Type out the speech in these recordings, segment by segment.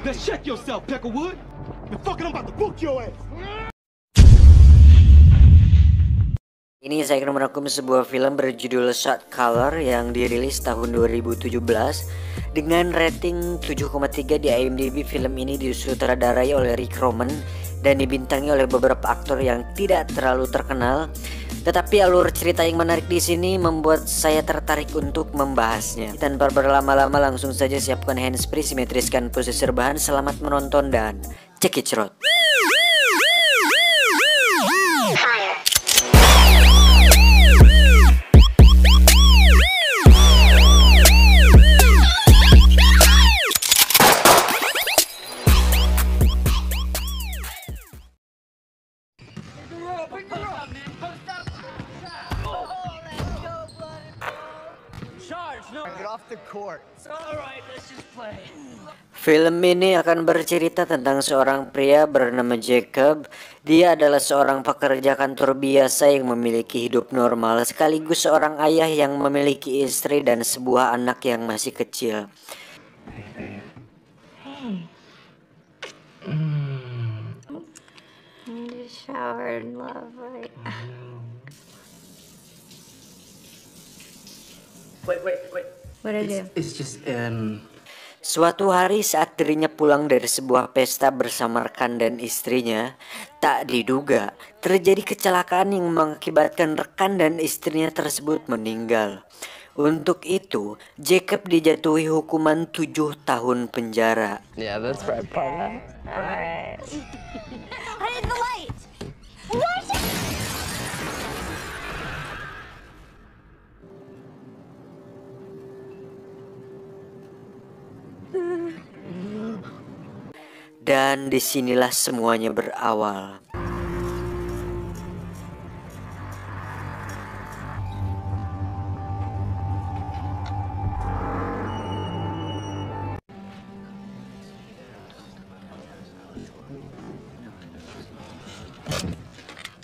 Let's check yourself, Peckerwood. The fucking I'm about to book your ass. Ini saya akan merangkum sebuah film berjudul Shot Color yang dirilis tahun 2017 dengan rating 7,3 di IMDb. Film ini disutradarai oleh Rick Roman dan dibintangi oleh beberapa aktor yang tidak terlalu terkenal. Tetapi alur cerita yang menarik di sini membuat saya tertarik untuk membahasnya. Tanpa berlama-lama langsung saja siapkan handsfree, simetriskan posisi rebahan. Selamat menonton dan check it out. Film ini akan bercerita tentang seorang pria bernama Jacob. Dia adalah seorang pekerja kantor biasa yang memiliki hidup normal, sekaligus seorang ayah yang memiliki istri dan sebuah anak yang masih kecil. Suatu hari saat dirinya pulang dari sebuah pesta bersama rekan dan istrinya, tak diduga terjadi kecelakaan yang mengakibatkan rekan dan istrinya tersebut meninggal. Untuk itu, Jacob dijatuhi hukuman 7 tahun penjara. Yeah, that's right, partner. Alright. I need the light! What? Dan disinilah semuanya berawal.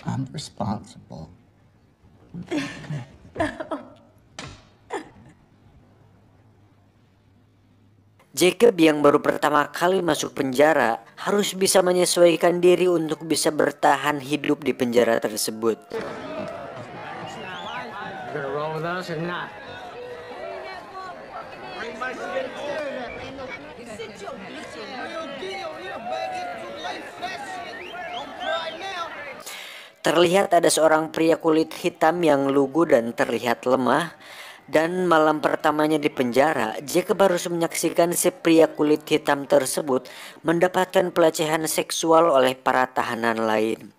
I'm responsible. Jacob yang baru pertama kali masuk penjara harus bisa menyesuaikan diri untuk bisa bertahan hidup di penjara tersebut. Terlihat ada seorang pria kulit hitam yang lugu dan terlihat lemah. Dan malam pertamanya di penjara, Jacob harus menyaksikan si pria kulit hitam tersebut mendapatkan pelecehan seksual oleh para tahanan lain.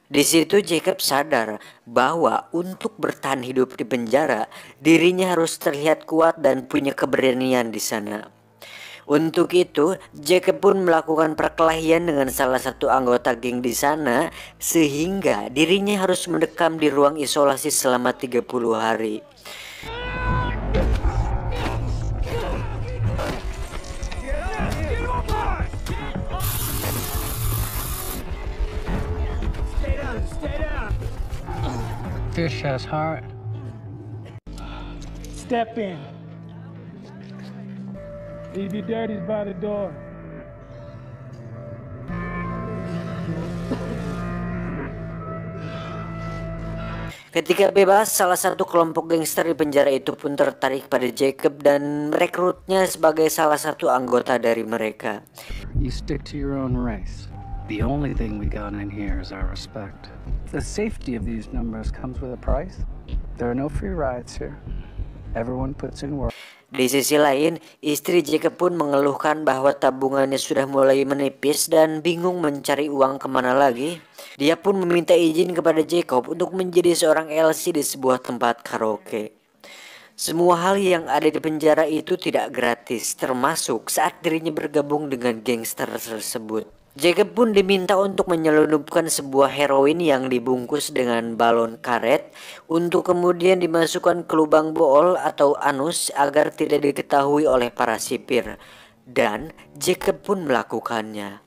Di situ Jacob sadar bahwa untuk bertahan hidup di penjara, dirinya harus terlihat kuat dan punya keberanian di sana. Untuk itu, Jacob pun melakukan perkelahian dengan salah satu anggota geng di sana, sehingga dirinya harus mendekam di ruang isolasi selama 30 hari. Fish has heart. Step in. Leave your dirties by the door. Ketika bebas, salah satu kelompok gangster di penjara itu pun tertarik pada Jacob dan merekrutnya sebagai salah satu anggota dari mereka. You stick to your own race. The only thing we got in here is our respect. The safety of these numbers comes with a price. There are no free rides here. Everyone puts in work. Di sisi lain, istri Jacob pun mengeluhkan bahwa tabungannya sudah mulai menipis dan bingung mencari uang kemana lagi. Dia pun meminta izin kepada Jacob untuk menjadi seorang LC di sebuah tempat karaoke. Semua hal yang ada di penjara itu tidak gratis, termasuk saat dirinya bergabung dengan gangster tersebut. Jacob pun diminta untuk menyelundupkan sebuah heroin yang dibungkus dengan balon karet untuk kemudian dimasukkan ke lubang bool atau anus agar tidak diketahui oleh para sipir. Dan Jacob pun melakukannya.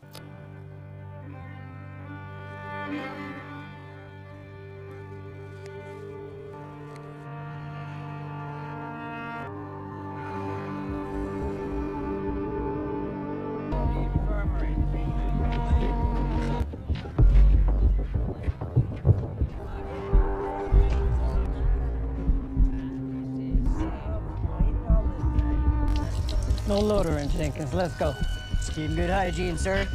No loader in Jenkins. Let's go. Keep good hygiene, sir.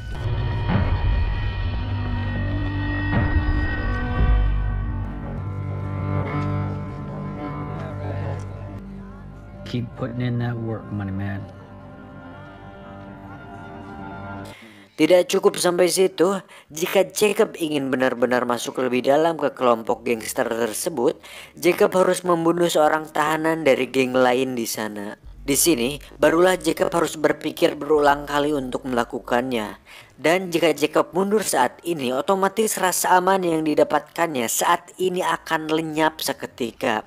Keep putting in that work, money man. Tidak cukup sampai situ, jika Jacob ingin benar-benar masuk lebih dalam ke kelompok gangster tersebut, Jacob harus membunuh seorang tahanan dari geng lain di sana. Di sini, barulah Jacob harus berpikir berulang kali untuk melakukannya. Dan jika Jacob mundur saat ini, otomatis rasa aman yang didapatkannya saat ini akan lenyap seketika.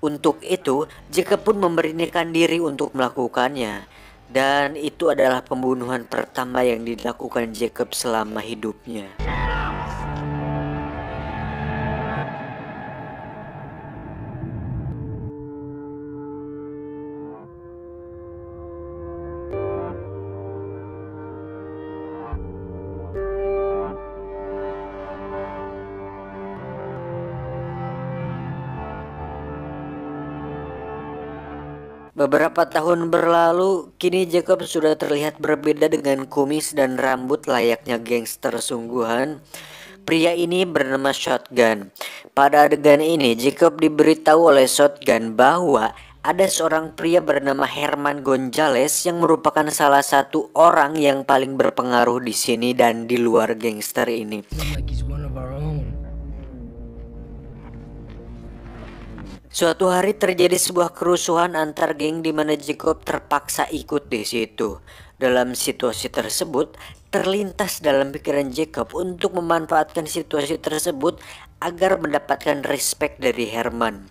Untuk itu, Jacob pun memberanikan diri untuk melakukannya. Dan itu adalah pembunuhan pertama yang dilakukan Jacob selama hidupnya. Beberapa tahun berlalu, kini Jacob sudah terlihat berbeda dengan kumis dan rambut layaknya gangster sungguhan. Pria ini bernama Shotgun. Pada adegan ini, Jacob diberitahu oleh Shotgun bahwa ada seorang pria bernama Herman Gonzalez yang merupakan salah satu orang yang paling berpengaruh di sini dan di luar gangster ini. Suatu hari terjadi sebuah kerusuhan antar geng di mana Jacob terpaksa ikut di situ. Dalam situasi tersebut, terlintas dalam pikiran Jacob untuk memanfaatkan situasi tersebut agar mendapatkan respect dari Herman.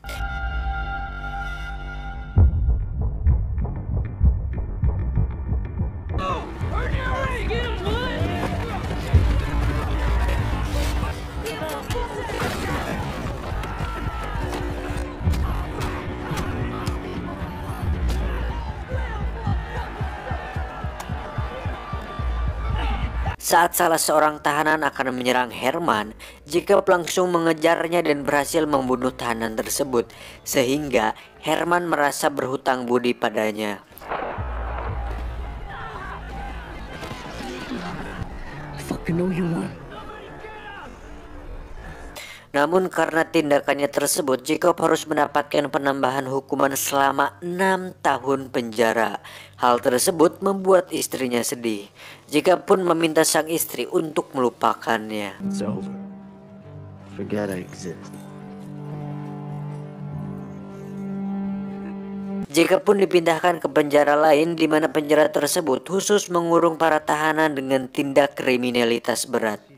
Saat salah seorang tahanan akan menyerang Herman, Jacob langsung mengejarnya dan berhasil membunuh tahanan tersebut, sehingga Herman merasa berhutang budi padanya. Namun karena tindakannya tersebut, Jacob harus mendapatkan penambahan hukuman selama 6 tahun penjara. Hal tersebut membuat istrinya sedih. Jacob pun meminta sang istri untuk melupakannya. It's over. Forget I exist. Jacob pun dipindahkan ke penjara lain di mana penjara tersebut khusus mengurung para tahanan dengan tindak kriminalitas berat.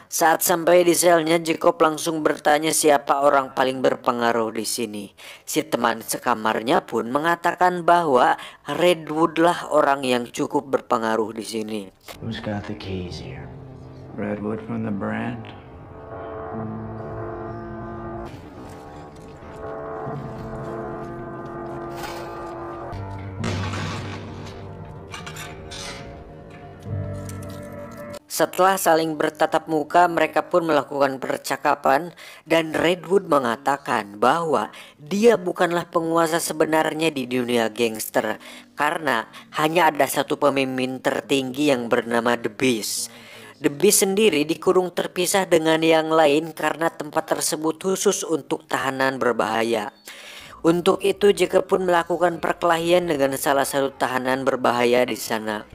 Saat sampai di selnya, Jacob langsung bertanya siapa orang paling berpengaruh di sini. Si teman sekamarnya pun mengatakan bahwa Redwood lah orang yang cukup berpengaruh di sini. Who's got the keys here? Redwood from the brand? Setelah saling bertatap muka, mereka pun melakukan percakapan dan Redwood mengatakan bahwa dia bukanlah penguasa sebenarnya di dunia gangster karena hanya ada satu pemimpin tertinggi yang bernama The Beast. The Beast sendiri dikurung terpisah dengan yang lain karena tempat tersebut khusus untuk tahanan berbahaya. Untuk itu Jacob pun melakukan perkelahian dengan salah satu tahanan berbahaya di sana.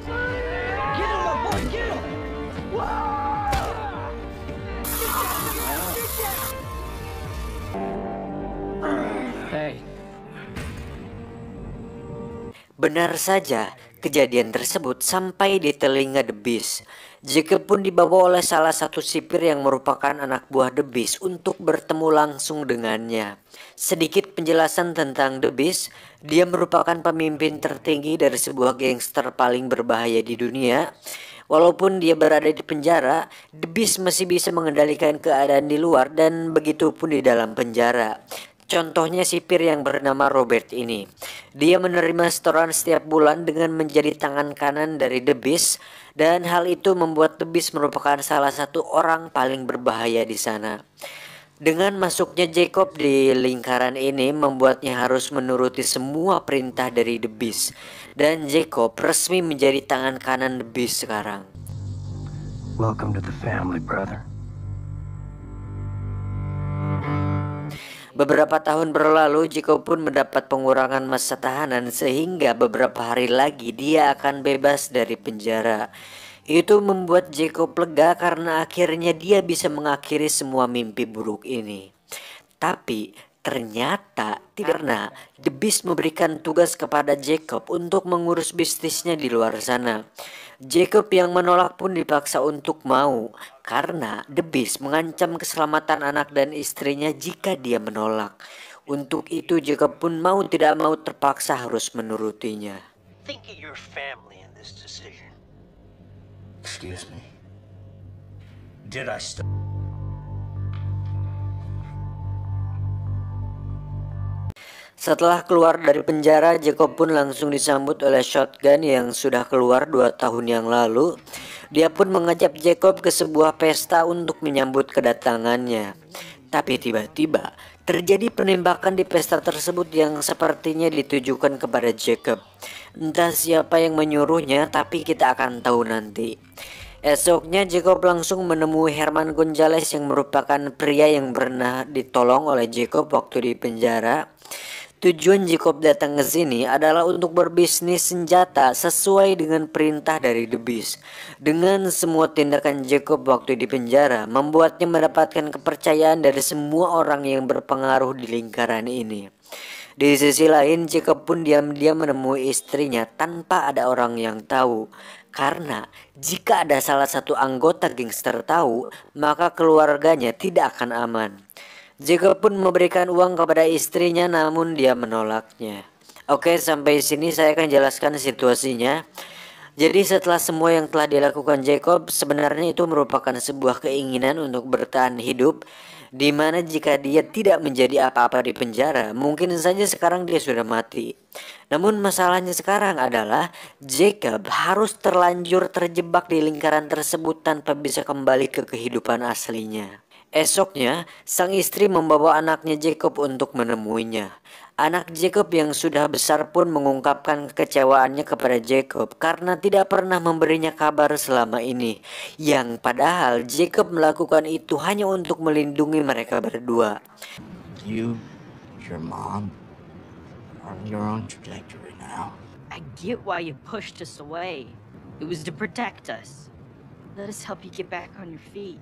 Benar saja, kejadian tersebut sampai di telinga The Beast. Jacob pun dibawa oleh salah satu sipir yang merupakan anak buah The Beast untuk bertemu langsung dengannya. Sedikit penjelasan tentang The Beast, dia merupakan pemimpin tertinggi dari sebuah gangster paling berbahaya di dunia. Walaupun dia berada di penjara, The Beast masih bisa mengendalikan keadaan di luar dan begitu pun di dalam penjara. Contohnya sipir yang bernama Robert ini. Dia menerima setoran setiap bulan dengan menjadi tangan kanan dari The Beast, dan hal itu membuat The Beast merupakan salah satu orang paling berbahaya di sana. Dengan masuknya Jacob di lingkaran ini membuatnya harus menuruti semua perintah dari The Beast, dan Jacob resmi menjadi tangan kanan The Beast sekarang. Welcome to the family, brother. Beberapa tahun berlalu, Jacob pun mendapat pengurangan masa tahanan sehingga beberapa hari lagi dia akan bebas dari penjara. Itu membuat Jacob lega karena akhirnya dia bisa mengakhiri semua mimpi buruk ini. Tapi ternyata tidak pernah The Beast memberikan tugas kepada Jacob untuk mengurus bisnisnya di luar sana. Jacob yang menolak pun dipaksa untuk mau karena The Beast mengancam keselamatan anak dan istrinya jika dia menolak. Untuk itu Jacob pun mau tidak mau terpaksa harus menurutinya. Think of your family in this decision. Excuse me. Did I stop? Setelah keluar dari penjara, Jacob pun langsung disambut oleh Shotgun yang sudah keluar 2 tahun yang lalu. Dia pun mengajak Jacob ke sebuah pesta untuk menyambut kedatangannya. Tapi tiba-tiba terjadi penembakan di pesta tersebut yang sepertinya ditujukan kepada Jacob. Entah siapa yang menyuruhnya, tapi kita akan tahu nanti. Esoknya Jacob langsung menemui Herman Gonzalez yang merupakan pria yang pernah ditolong oleh Jacob waktu di penjara. Tujuan Jacob datang ke sini adalah untuk berbisnis senjata sesuai dengan perintah dari The Beast. Dengan semua tindakan Jacob waktu di penjara membuatnya mendapatkan kepercayaan dari semua orang yang berpengaruh di lingkaran ini. Di sisi lain, Jacob pun diam-diam menemui istrinya tanpa ada orang yang tahu. Karena jika ada salah satu anggota gangster tahu, maka keluarganya tidak akan aman. Jacob pun memberikan uang kepada istrinya namun dia menolaknya. Oke, sampai sini saya akan jelaskan situasinya. Jadi setelah semua yang telah dilakukan Jacob, sebenarnya itu merupakan sebuah keinginan untuk bertahan hidup, dimana jika dia tidak menjadi apa-apa di penjara, mungkin saja sekarang dia sudah mati. Namun masalahnya sekarang adalah Jacob harus terlanjur terjebak di lingkaran tersebut tanpa bisa kembali ke kehidupan aslinya. Esoknya, sang istri membawa anaknya Jacob untuk menemuinya. Anak Jacob yang sudah besar pun mengungkapkan kekecewaannya kepada Jacob karena tidak pernah memberinya kabar selama ini. Yang padahal Jacob melakukan itu hanya untuk melindungi mereka berdua. You, your mom, are on your own trajectory now. I get why you pushed us away. It was to protect us. Let us help you get back on your feet.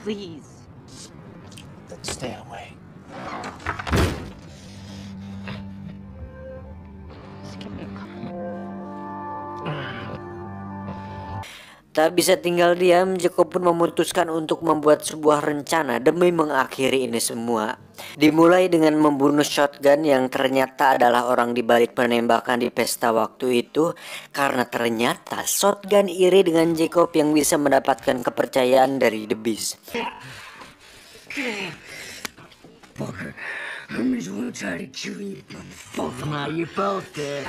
Please. Then stay away. Just give me a couple. Tak bisa tinggal diam, Jacob pun memutuskan untuk membuat sebuah rencana demi mengakhiri ini semua. Dimulai dengan membunuh Shotgun yang ternyata adalah orang di balik penembakan di pesta waktu itu, karena ternyata Shotgun iri dengan Jacob yang bisa mendapatkan kepercayaan dari The Beast. Fucker, I'm just gonna try to kill you. Fuck them out, you're both dead.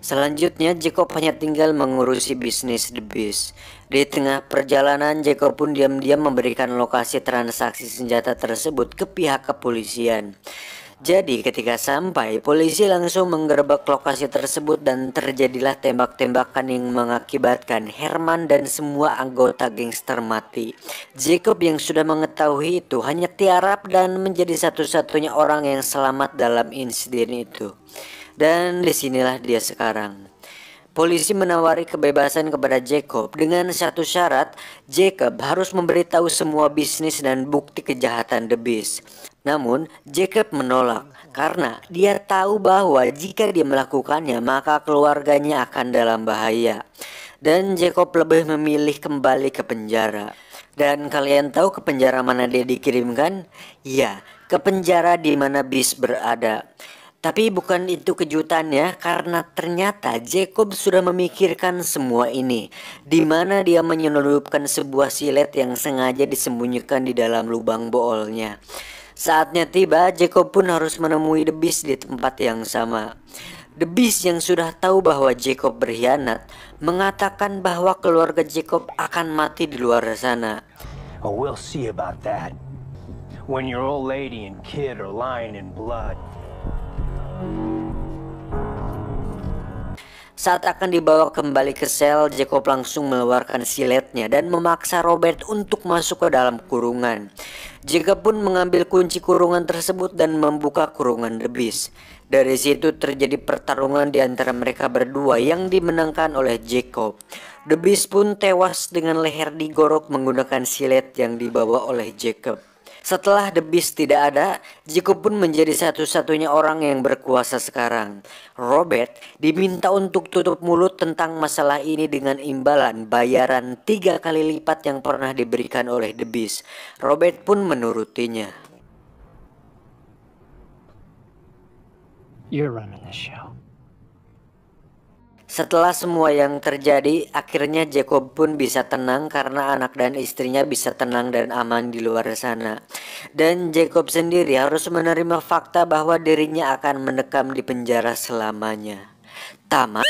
Selanjutnya Jacob hanya tinggal mengurusi bisnis The Beast. Di tengah perjalanan Jacob pun diam-diam memberikan lokasi transaksi senjata tersebut ke pihak kepolisian. Jadi ketika sampai, polisi langsung menggerebek lokasi tersebut dan terjadilah tembak-tembakan yang mengakibatkan Herman dan semua anggota gangster mati. Jacob yang sudah mengetahui itu hanya tiarap dan menjadi satu-satunya orang yang selamat dalam insiden itu. Dan disinilah dia sekarang. Polisi menawari kebebasan kepada Jacob dengan satu syarat, Jacob harus memberitahu semua bisnis dan bukti kejahatan The Beast. Namun, Jacob menolak karena dia tahu bahwa jika dia melakukannya maka keluarganya akan dalam bahaya. Dan Jacob lebih memilih kembali ke penjara. Dan kalian tahu ke penjara mana dia dikirimkan? Ya, ke penjara di mana Beast berada. Tapi bukan itu kejutannya, karena ternyata Jacob sudah memikirkan semua ini, di mana dia menyelundupkan sebuah silet yang sengaja disembunyikan di dalam lubang boolnya. Saatnya tiba, Jacob pun harus menemui The Beast di tempat yang sama. The Beast yang sudah tahu bahwa Jacob berkhianat, mengatakan bahwa keluarga Jacob akan mati di luar sana. Oh, we'll see about that. When your old lady and kid are lying in blood. Saat akan dibawa kembali ke sel, Jacob langsung mengeluarkan siletnya dan memaksa Robert untuk masuk ke dalam kurungan. Jacob pun mengambil kunci kurungan tersebut dan membuka kurungan The Beast. Dari situ terjadi pertarungan di antara mereka berdua yang dimenangkan oleh Jacob. The Beast pun tewas dengan leher digorok menggunakan silet yang dibawa oleh Jacob. Setelah The Beast tidak ada, Jacob pun menjadi satu-satunya orang yang berkuasa sekarang. Robert diminta untuk tutup mulut tentang masalah ini dengan imbalan bayaran 3 kali lipat yang pernah diberikan oleh The Beast. Robert pun menurutinya. You're running the show. Setelah semua yang terjadi, akhirnya Jacob pun bisa tenang karena anak dan istrinya bisa tenang dan aman di luar sana. Dan Jacob sendiri harus menerima fakta bahwa dirinya akan mendekam di penjara selamanya. Tamat.